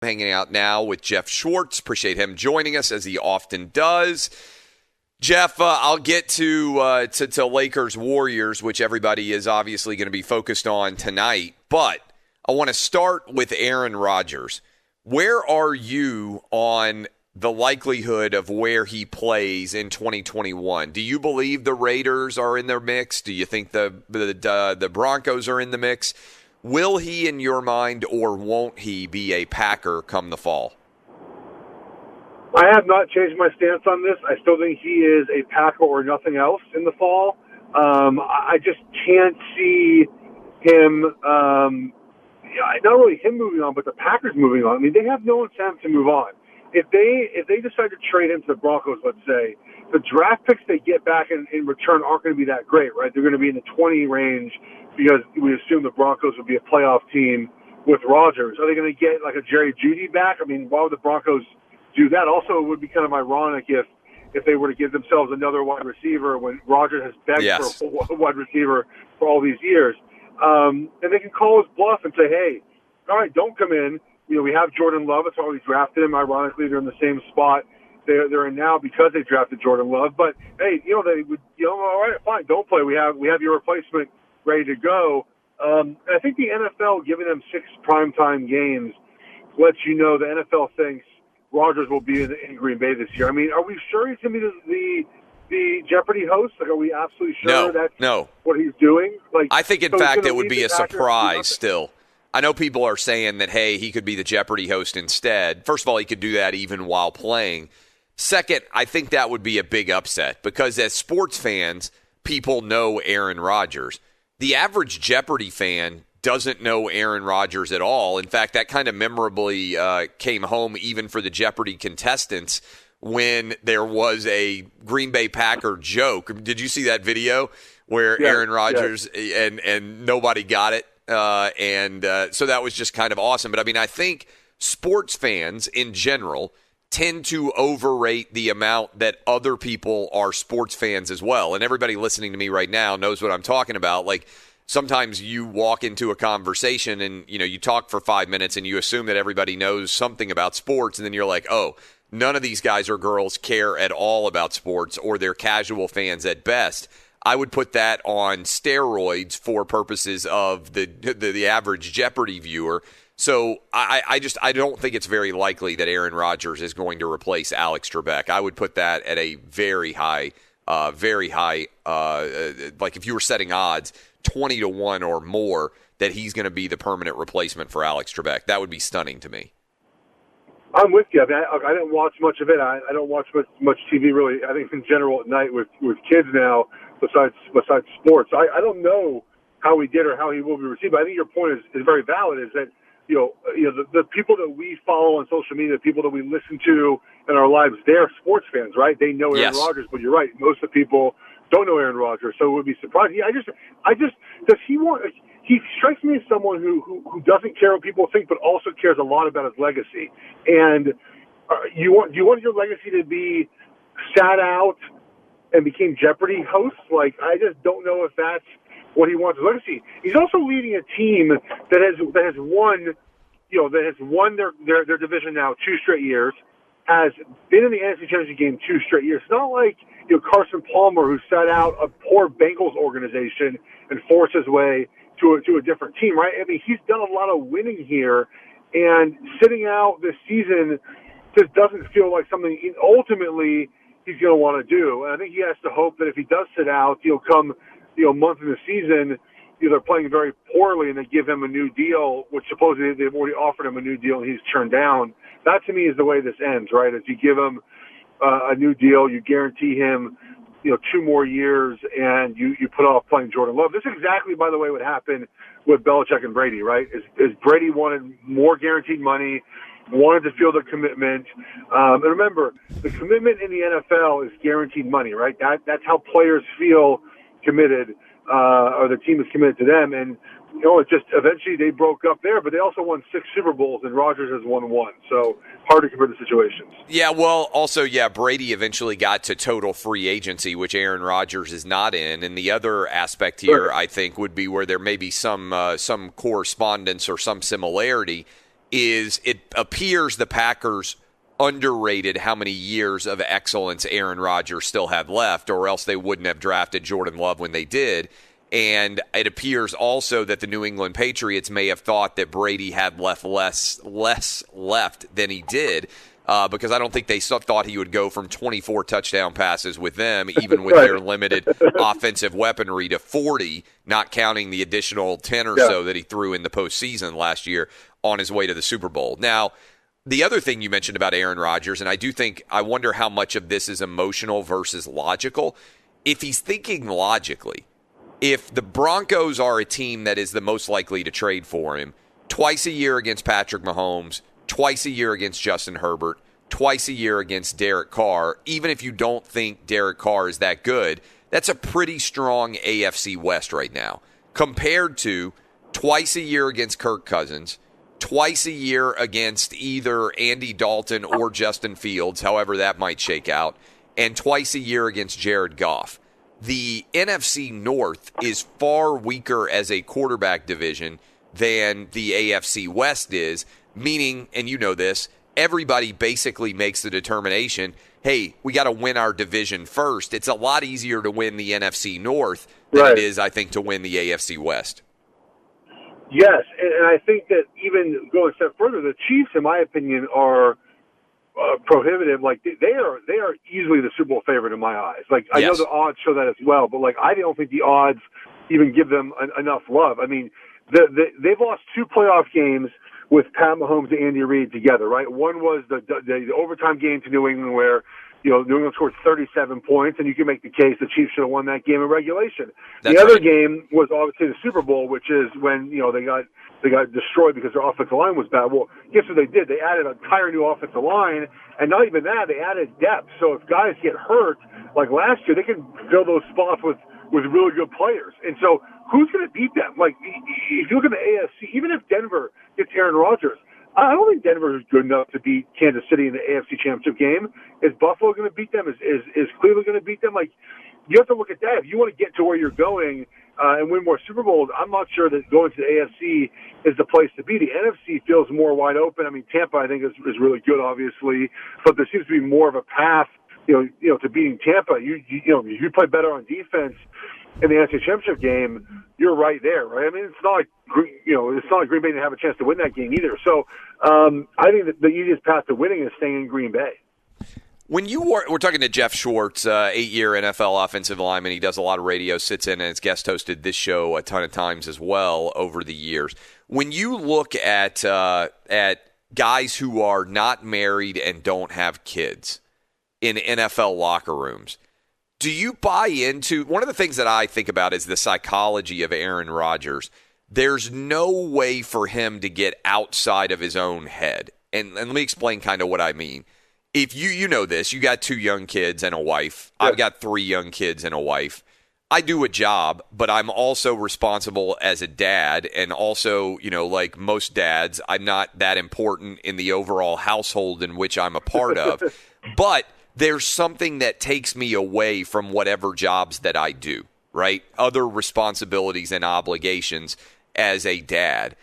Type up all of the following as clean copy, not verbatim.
Hanging out now with Geoff Schwartz. Appreciate him joining us as he often does. Geoff, I'll get to Lakers Warriors, which everybody is obviously going to be focused on tonight. But I want to start with Aaron Rodgers. Where are you on the likelihood of where he plays in 2021? Do you believe the Raiders are in their mix? Do you think the Broncos are in the mix? Will he, in your mind, or won't he be a Packer come the fall? I have not changed my stance on this. I still think he is a Packer or nothing else in the fall. I just can't see him, not really him moving on, but the Packers moving on. I mean, they have no incentive to move on. If they decide to trade him to the Broncos, let's say, the draft picks they get back in return aren't going to be that great, right? They're going to be in the 20 range because we assume the Broncos would be a playoff team with Rodgers. Are they going to get like a Jerry Jeudy back? I mean, why would the Broncos do that? Also, it would be kind of ironic if they were to give themselves another wide receiver when Rodgers has begged for a wide receiver for all these years. And they can call his bluff and say, hey, all right, don't come in. You know, we have Jordan Love. That's why we drafted him. Ironically, they're in the same spot they're in now because they drafted Jordan Love. But, hey, they would, all right, fine, don't play. We have your replacement ready to go. And I think the NFL giving them 6 primetime games lets you know the NFL thinks Rodgers will be in Green Bay this year. I mean, are we sure he's going to be the Jeopardy host? Like, are we absolutely sure that's what he's doing? Like, I think, in fact, it would be a surprise still. I know people are saying that, hey, he could be the Jeopardy host instead. First of all, he could do that even while playing. Second, I think that would be a big upset because as sports fans, people know Aaron Rodgers. The average Jeopardy fan doesn't know Aaron Rodgers at all. In fact, that kind of memorably came home even for the Jeopardy contestants when there was a Green Bay Packer joke. Did you see that video where Aaron Rodgers and nobody got it? So that was just kind of awesome. But, I mean, I think sports fans in general tend to overrate the amount that other people are sports fans as well. And everybody listening to me right now knows what I'm talking about. Like, sometimes you walk into a conversation and, you talk for 5 minutes and you assume that everybody knows something about sports. And then you're like, oh, none of these guys or girls care at all about sports, or they're casual fans at best. I would put that on steroids for purposes of the average Jeopardy viewer. So I don't think it's very likely that Aaron Rodgers is going to replace Alex Trebek. I would put that at a very high, like if you were setting odds, 20-1 or more, that he's going to be the permanent replacement for Alex Trebek. That would be stunning to me. I'm with you. I mean, I didn't watch much of it. I don't watch much TV really. I think in general at night with kids now, besides sports. I don't know how he did or how he will be received. But I think your point is very valid. Is that the people that we follow on social media, the people that we listen to in our lives, they're sports fans, right? They know Aaron Rodgers, but you're right. Most of the people don't know Aaron Rodgers, so it would be surprising. I just does he want? He strikes me as someone who doesn't care what people think, but also cares a lot about his legacy. And do you want your legacy to be sat out and became Jeopardy hosts? Like, I just don't know if that's what he wants his legacy. He's also leading a team that has won their division now 2 straight years, has been in the NFC Championship game 2 straight years. It's not like Carson Palmer, who sat out a poor Bengals organization and forced his way to a different team, right? I mean, he's done a lot of winning here, and sitting out this season just doesn't feel like something ultimately he's going to want to do. And I think he has to hope that if he does sit out, come month in the season, they're playing very poorly and they give him a new deal, which supposedly they've already offered him a new deal and he's turned down. That to me is the way this ends, right? Is you give him a new deal, you guarantee him 2 more years, and you put off playing Jordan Love. This is exactly, by the way, what happened with Belichick and Brady, right? Is Brady wanted more guaranteed money, wanted to feel the commitment. And remember, the commitment in the NFL is guaranteed money, right? That's how players feel committed, or the team is committed to them. And, it's just eventually they broke up there, but they also won 6 Super Bowls, and Rodgers has won 1. So hard to compare the situations. Yeah, well, also, Brady eventually got to total free agency, which Aaron Rodgers is not in. And the other aspect here, I think, would be where there may be some correspondence or some similarity is it appears the Packers underrated how many years of excellence Aaron Rodgers still had left, or else they wouldn't have drafted Jordan Love when they did. And it appears also that the New England Patriots may have thought that Brady had left less left than he did, because I don't think they thought he would go from 24 touchdown passes with them, even with their limited offensive weaponry, to 40, not counting the additional 10 or so that he threw in the postseason last year on his way to the Super Bowl. Now, the other thing you mentioned about Aaron Rodgers, and I wonder how much of this is emotional versus logical. If he's thinking logically, if the Broncos are a team that is the most likely to trade for him, twice a year against Patrick Mahomes, twice a year against Justin Herbert, twice a year against Derek Carr, even if you don't think Derek Carr is that good, that's a pretty strong AFC West right now, compared to twice a year against Kirk Cousins, twice a year against either Andy Dalton or Justin Fields, however that might shake out, and twice a year against Jared Goff. The NFC North is far weaker as a quarterback division than the AFC West is, meaning, and you know this, everybody basically makes the determination, hey, we got to win our division first. It's a lot easier to win the NFC North than it is, I think, to win the AFC West. Yes, and I think that even going a step further, the Chiefs, in my opinion, are prohibitive. Like they are easily the Super Bowl favorite in my eyes. Like I know the odds show that as well, but like I don't think the odds even give them enough love. I mean, they've lost 2 playoff games with Pat Mahomes and Andy Reid together, right? One was the overtime game to New England where, New England scored 37 points, and you can make the case the Chiefs should have won that game in regulation. The other game was obviously the Super Bowl, which is when, they got destroyed because their offensive line was bad. Well, guess what they did? They added an entire new offensive line, and not even that, they added depth. So if guys get hurt, like last year, they can fill those spots with really good players. And so who's going to beat them? Like, if you look at the AFC, even if Denver gets Aaron Rodgers, I don't think Denver is good enough to beat Kansas City in the AFC Championship game. Is Buffalo going to beat them? Is Cleveland going to beat them? Like, you have to look at that. If you want to get to where you're going and win more Super Bowls, I'm not sure that going to the AFC is the place to be. The NFC feels more wide open. I mean, Tampa, I think, is really good, obviously, but there seems to be more of a path, to beating Tampa. You play better on defense in the NFC Championship game, you're right there, right? I mean, it's not like Green Bay didn't have a chance to win that game either. So I think that the easiest path to winning is staying in Green Bay. When we're talking to Geoff Schwartz, 8-year NFL offensive lineman. He does a lot of radio, sits in and has guest hosted this show a ton of times as well over the years. When you look at guys who are not married and don't have kids in NFL locker rooms, do you buy into – one of the things that I think about is the psychology of Aaron Rodgers. There's no way for him to get outside of his own head. And let me explain kind of what I mean. If you know this, you got 2 young kids and a wife. I've got 3 young kids and a wife. I do a job, but I'm also responsible as a dad. And also, like most dads, I'm not that important in the overall household in which I'm a part of. But there's something that takes me away from whatever jobs that I do, right? Other responsibilities and obligations as a dad.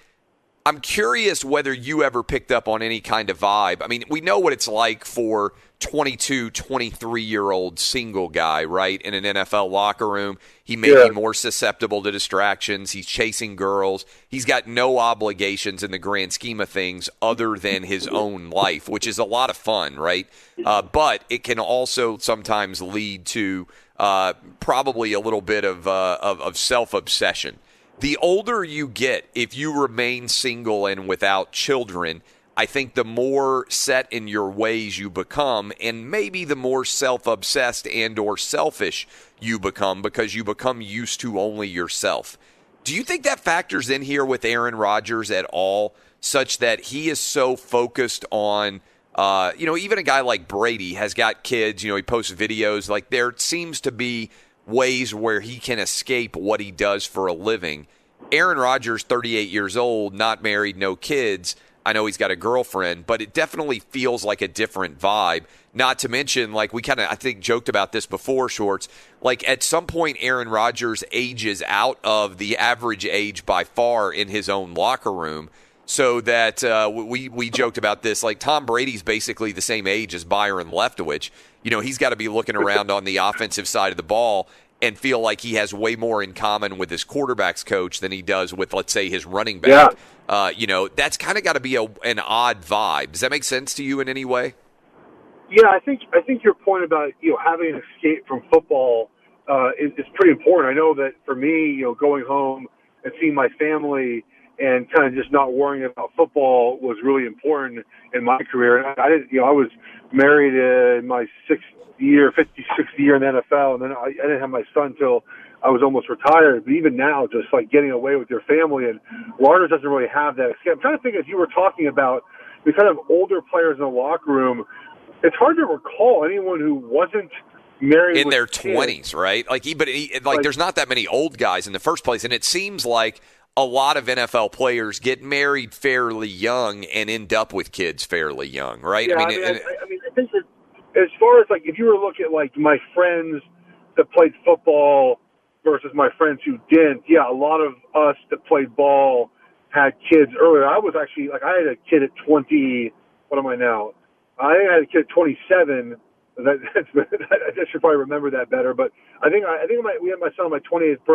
I'm curious whether you ever picked up on any kind of vibe. I mean, we know what it's like for 22, 23-year-old single guy, right, in an NFL locker room. He may be more susceptible to distractions. He's chasing girls. He's got no obligations in the grand scheme of things other than his own life, which is a lot of fun, right? But it can also sometimes lead to probably a little bit of self-obsession. The older you get, if you remain single and without children, I think the more set in your ways you become, and maybe the more self-obsessed and or selfish you become because you become used to only yourself. Do you think that factors in here with Aaron Rodgers at all, such that he is so focused on, even a guy like Brady has got kids, he posts videos, like there seems to be ways where he can escape what he does for a living. Aaron Rodgers, 38 years old, not married, no kids. I know he's got a girlfriend, but it definitely feels like a different vibe. Not to mention, like we kind of, I think, joked about this before, Schwartz. Like at some point, Aaron Rodgers ages out of the average age by far in his own locker room. so that we joked about this. Like Tom Brady's basically the same age as Byron Leftwich. He's got to be looking around on the offensive side of the ball and feel like he has way more in common with his quarterback's coach than he does with, let's say, his running back. Yeah. That's kind of got to be an odd vibe. Does that make sense to you in any way? Yeah, I think your point about having an escape from football is pretty important. I know that for me, going home and seeing my family and kind of just not worrying about football was really important in my career. And I didn't, I was married in my 56th year in the NFL, and then I didn't have my son till I was almost retired. But even now, just like getting away with your family, and Rodgers doesn't really have that escape. I'm trying to think, as you were talking about the kind of older players in the locker room, it's hard to recall anyone who wasn't married in with their kids. 20s, right? But there's not that many old guys in the first place, and it seems like a lot of NFL players get married fairly young and end up with kids fairly young, right? Yeah, I think that as far as if you were looking at my friends that played football versus my friends who didn't, a lot of us that played ball had kids earlier. I was actually I had a kid at 20. What am I now? I had a kid at 27. I should probably remember that better. But I think we had my son on my 27th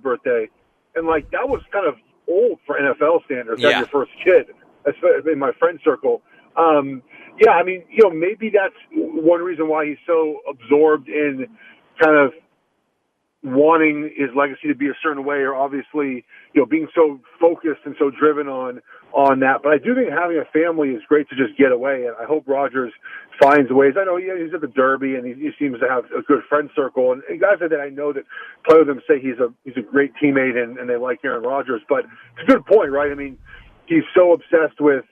birthday, and that was kind of old for NFL standards. Yeah. Have your first kid, especially in my friend circle. Maybe that's one reason why he's so absorbed in kind of wanting his legacy to be a certain way, or obviously, being so focused and so driven on that. But I do think having a family is great to just get away, and I hope Rodgers finds ways. I know he's at the Derby, and he seems to have a good friend circle, and guys that I know that play with him say he's a great teammate, and they like Aaron Rodgers. But it's a good point, right? I mean, he's so obsessed with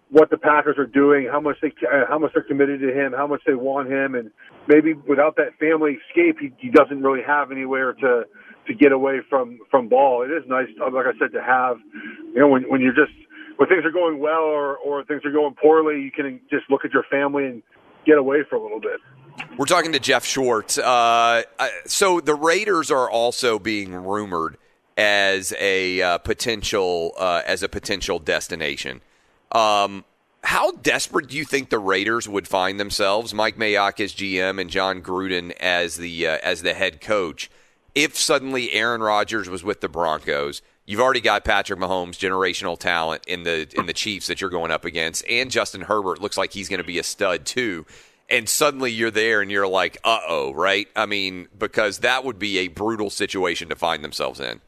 what the Packers are doing, how much they're committed to him, how much they want him, and maybe without that family escape, he doesn't really have anywhere to get away from ball. It is nice, like I said, to have, when things are going well or things are going poorly, you can just look at your family and get away for a little bit. We're talking to Geoff Schwartz. So the Raiders are also being rumored as a potential destination. How desperate do you think the Raiders would find themselves, Mike Mayock as GM and Jon Gruden as the head coach, if suddenly Aaron Rodgers was with the Broncos? You've already got Patrick Mahomes, generational talent in the Chiefs that you're going up against, and Justin Herbert looks like he's going to be a stud too. And suddenly you're there and you're like, uh-oh, right? I mean, because that would be a brutal situation to find themselves in.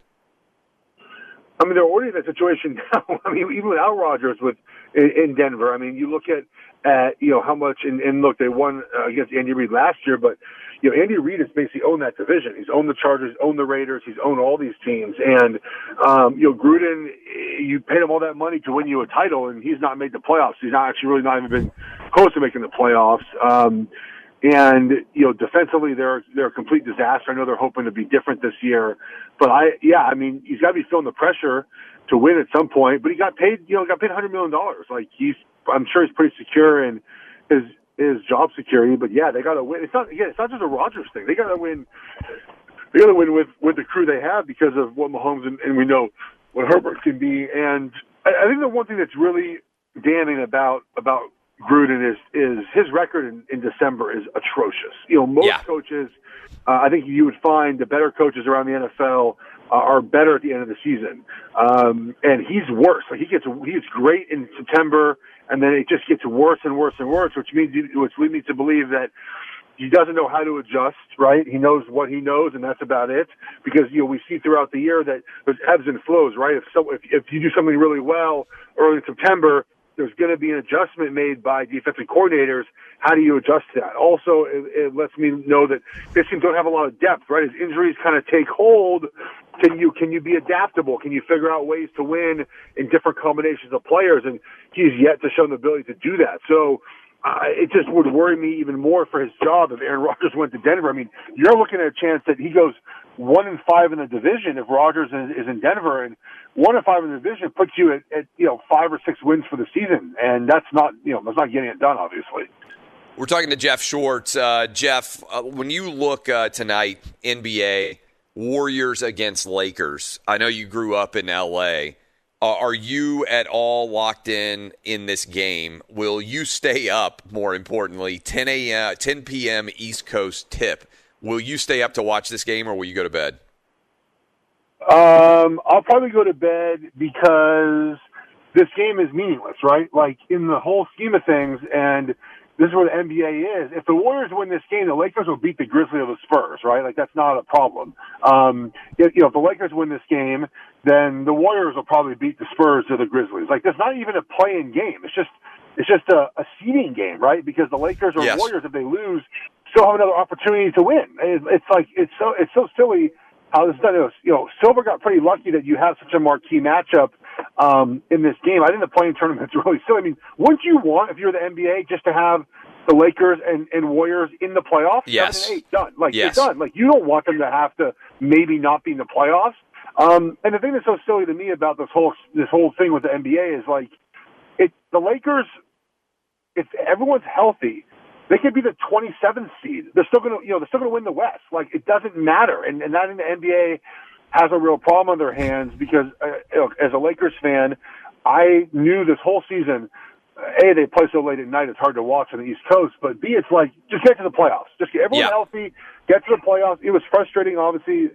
I mean, they're already in that situation now. I mean, even without Rodgers in Denver. I mean, you look at how much, and look, they won against Andy Reid last year, but Andy Reid has basically owned that division. He's owned the Chargers, owned the Raiders, he's owned all these teams. And Gruden, you paid him all that money to win you a title, and he's not made the playoffs. He's not even been close to making the playoffs. And defensively, they're a complete disaster. I know they're hoping to be different this year, but he's got to be feeling the pressure to win at some point. But he got paid $100 million. I'm sure he's pretty secure in his job security. But they got to win. It's not just a Rodgers thing. They got to win. They got to win with the crew they have because of what Mahomes and we know what Herbert can be. And I think the one thing that's really damning about Gruden is his record in December is atrocious. Most coaches, I think you would find the better coaches around the NFL are better at the end of the season. And he's worse. He's great in September, and then it just gets worse and worse and worse, which leads me to believe that he doesn't know how to adjust, right? He knows what he knows, and that's about it. Because we see throughout the year that there's ebbs and flows, right? If you do something really well early in September, there's going to be an adjustment made by defensive coordinators. How do you adjust to that? Also, it lets me know that this team don't have a lot of depth, right? As injuries kind of take hold, can you be adaptable? Can you figure out ways to win in different combinations of players? And he's yet to show the ability to do that. So it just would worry me even more for his job if Aaron Rodgers went to Denver. I mean, you're looking at a chance that he goes 1-5 in the division if Rodgers is in Denver, and 1-5 in the division puts you at 5 or 6 wins for the season, and that's not getting it done, obviously. We're talking to Geoff Schwartz. Geoff, when you look tonight, NBA, Warriors against Lakers, I know you grew up in L.A. Are you at all locked in this game? Will you stay up, more importantly, 10 p.m. East Coast tip? Will you stay up to watch this game, or will you go to bed? I'll probably go to bed because this game is meaningless, right? Like, in the whole scheme of things, and this is where the NBA is. If the Warriors win this game, the Lakers will beat the Grizzlies or the Spurs, right? Like, that's not a problem. If the Lakers win this game, then the Warriors will probably beat the Spurs or the Grizzlies. Like, there's not even a play-in game. It's just a seeding game, right? Because the Lakers or Warriors, if they lose, still have another opportunity to win. It's so silly how this is done. Silver got pretty lucky that you have such a marquee matchup in this game. I think the playing tournament's really silly. I mean, wouldn't you want, if you're the NBA, just to have the Lakers and Warriors in the playoffs? Yes. 7 and 8, done. Like, yes. You're done. Like, you don't want them to have to maybe not be in the playoffs. And the thing that's so silly to me about this whole thing with the NBA is, like, the Lakers, if everyone's healthy, they could be the 27th seed. They're still going to win the West. Like, it doesn't matter. And I think the NBA has a real problem on their hands because, as a Lakers fan, I knew this whole season, A, they play so late at night, it's hard to watch on the East Coast, but B, it's like, just get to the playoffs. Just get everyone healthy, get to the playoffs. It was frustrating, obviously,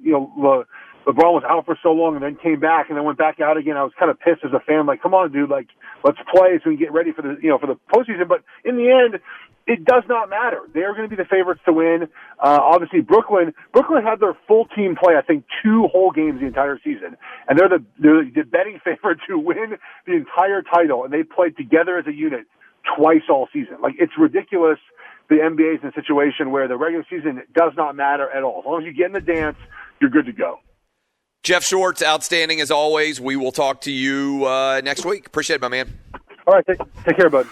LeBron was out for so long and then came back and then went back out again. I was kind of pissed as a fan, like, come on, dude, like, let's play so we can get ready for the postseason. But in the end, it does not matter. They're going to be the favorites to win. Obviously, Brooklyn had their full team play, I think, 2 whole games the entire season. And they're the betting favorite to win the entire title. And they played together as a unit twice all season. Like, it's ridiculous. The NBA is in a situation where the regular season does not matter at all. As long as you get in the dance, you're good to go. Geoff Schwartz, outstanding as always. We will talk to you next week. Appreciate it, my man. All right. Take care, bud.